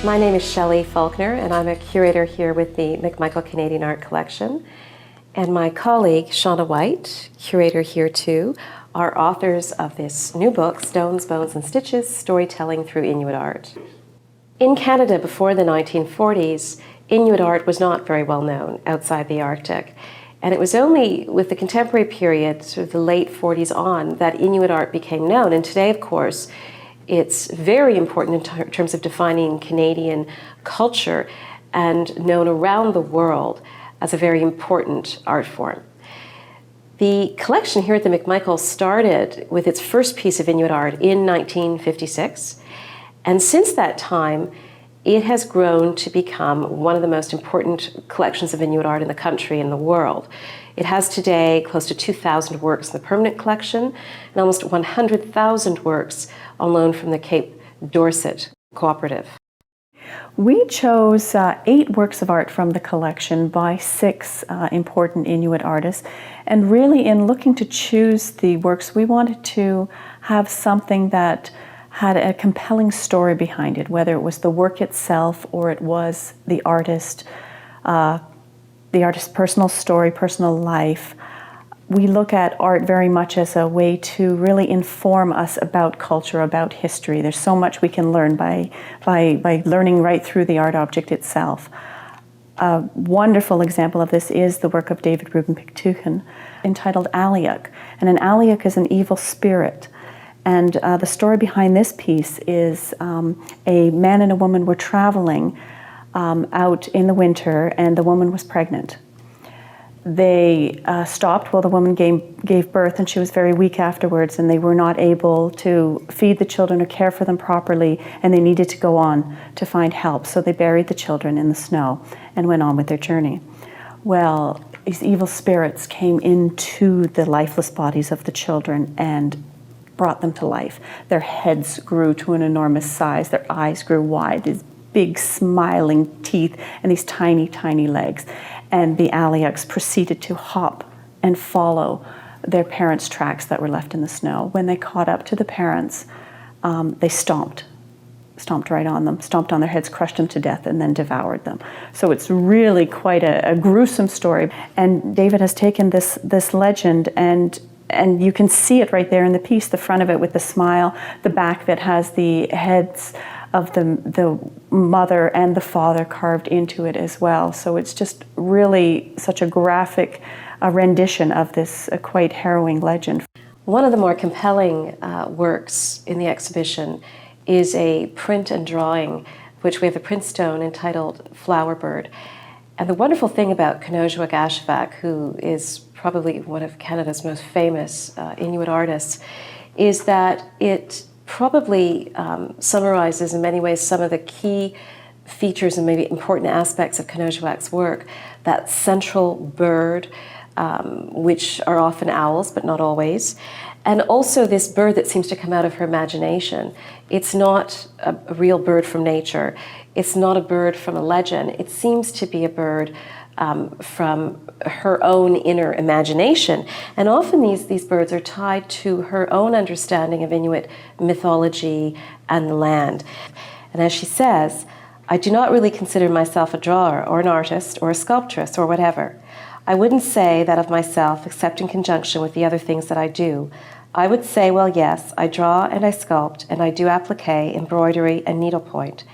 My name is Shelley Falconer, and I'm a curator here with the McMichael Canadian Art collection. And my colleague, Shawana, curator here too, are authors of this new book, Stones, Bones, and Stiches, Storytelling Through Inuit Art. In Canada before the 1940s, Inuit art was not very well known outside the Arctic. And it was only with the contemporary period, sort of the late 40s on, that Inuit art became known. And today, of course, it's very important in terms of defining Canadian culture and known around the world as a very important art form. The collection here at the McMichael started with its first piece of Inuit art in 1956. And since that time, it has grown to become one of the most important collections of Inuit art in the country and the world. It has today close to 2,000 works in the permanent collection and almost 100,000 works on loan from the Cape Dorset Cooperative. We chose 8 works of art from the collection by 6 important Inuit artists. And really, in looking to choose the works, we wanted to have something that had a compelling story behind it, whether it was the work itself or it was the artist's personal story, personal life. We look at art very much as a way to really inform us about culture, about history. There's so much we can learn by learning right through the art object itself. A wonderful example of this is the work of David Rubin Pictuchin entitled Alak. And an alak is an evil spirit. And the story behind this piece is a man and a woman were traveling out in the winter, and the woman was pregnant. They stopped while the woman gave birth, and she was very weak afterwards, and they were not able to feed the children or care for them properly, and they needed to go on to find help. So they buried the children in the snow and went on with their journey. Well, these evil spirits came into the lifeless bodies of the children and brought them to life. Their heads grew to an enormous size, their eyes grew wide, these big smiling teeth, and these tiny, tiny legs. And the alaks proceeded to hop and follow their parents' tracks that were left in the snow. When they caught up to the parents, they stomped right on them, stomped on their heads, crushed them to death, and then devoured them. So it's really quite a gruesome story. And David has taken this legend and you can see it right there in the piece, the front of it with the smile, the back that has the heads of the mother and the father carved into it as well. So it's just really such a graphic rendition of this quite harrowing legend. One of the more compelling works in the exhibition is a print and drawing, which we have a print stone entitled Flower Bird. And the wonderful thing about Kanojua Gashevak, who is probably one of Canada's most famous Inuit artists, is that it probably summarizes in many ways some of the key features and maybe important aspects of Kanojuak's work. That central bird, which are often owls, but not always, and also this bird that seems to come out of her imagination. It's not a real bird from nature. It's not a bird from a legend. It seems to be a bird from her own inner imagination. And often these birds are tied to her own understanding of Inuit mythology and the land. And as she says, I do not really consider myself a drawer or an artist or a sculptress or whatever. I wouldn't say that of myself except in conjunction with the other things that I do. I would say, well, yes, I draw and I sculpt and I do appliqué, embroidery, and needlepoint.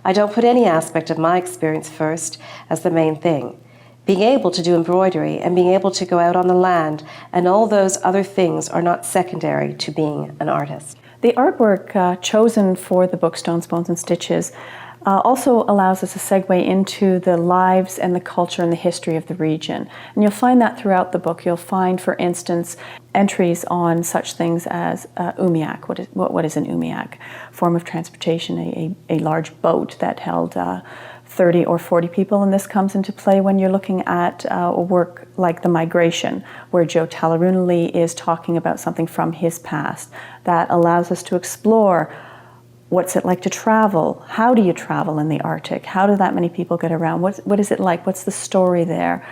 I don't put any aspect of my experience first as the main thing. Being able to do embroidery and being able to go out on the land and all those other things are not secondary to being an artist. The artwork chosen for the book Stones, Bones, and Stiches also allows us a segue into the lives and the culture and the history of the region. And you'll find that throughout the book. You'll find, for instance, entries on such things as umiak. What is an umiak? Form of transportation, a large boat that held 30 or 40 people, and this comes into play when you're looking at a work like The Migration, where Joe Talarunali is talking about something from his past that allows us to explore what's it like to travel, how do you travel in the Arctic, how do that many people get around, what is it like, what's the story there.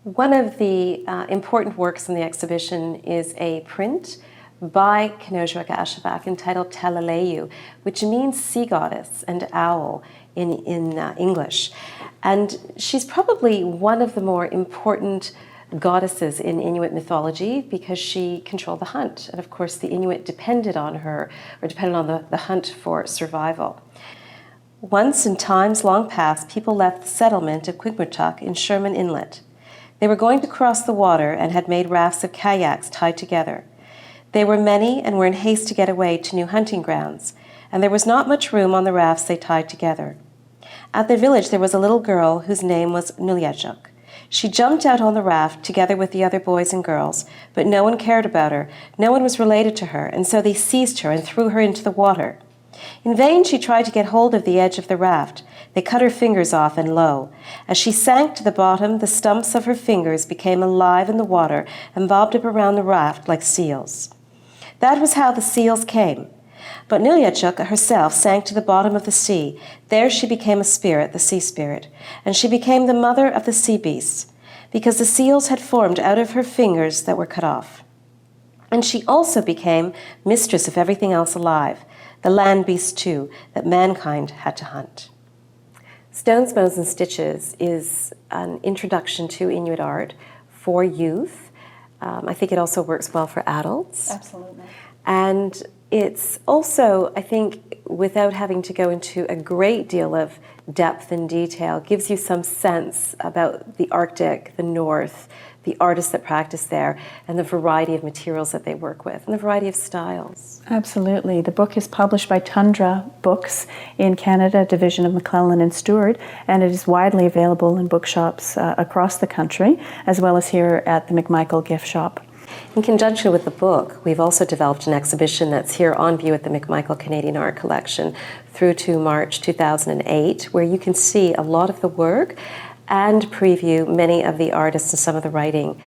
One of the important works in the exhibition is a print by Kinoshwaka entitled Talaleyu, which means sea goddess and owl in English. And she's probably one of the more important goddesses in Inuit mythology because she controlled the hunt. And of course, the Inuit depended on her, or depended on the hunt for survival. Once in times long past, people left the settlement of Quigmurtuck in Sherman Inlet. They were going to cross the water and had made rafts of kayaks tied together. They were many and were in haste to get away to new hunting grounds, and there was not much room on the rafts they tied together. At the village there was a little girl whose name was Nulyajuk. She jumped out on the raft together with the other boys and girls, but no one cared about her, no one was related to her, and so they seized her and threw her into the water. In vain she tried to get hold of the edge of the raft. They cut her fingers off, and lo, as she sank to the bottom, the stumps of her fingers became alive in the water and bobbed up around the raft like seals. That was how the seals came. But Nulyajuk herself sank to the bottom of the sea. There she became a spirit, the sea spirit, and she became the mother of the sea beasts, because the seals had formed out of her fingers that were cut off. And she also became mistress of everything else alive, the land beasts too, that mankind had to hunt. Stones, Bones, and Stiches is an introduction to Inuit art for youth. I think it also works well for adults. Absolutely. And it's also, I think, without having to go into a great deal of depth and detail, gives you some sense about the Arctic, the North, the artists that practice there, and the variety of materials that they work with, and the variety of styles. Absolutely. The book is published by Tundra Books in Canada, division of McClellan and Stewart, and it is widely available in bookshops across the country, as well as here at the McMichael Gift Shop. In conjunction with the book, we've also developed an exhibition that's here on view at the McMichael Canadian Art Collection through to March 2008, where you can see a lot of the work and preview many of the artists and some of the writing.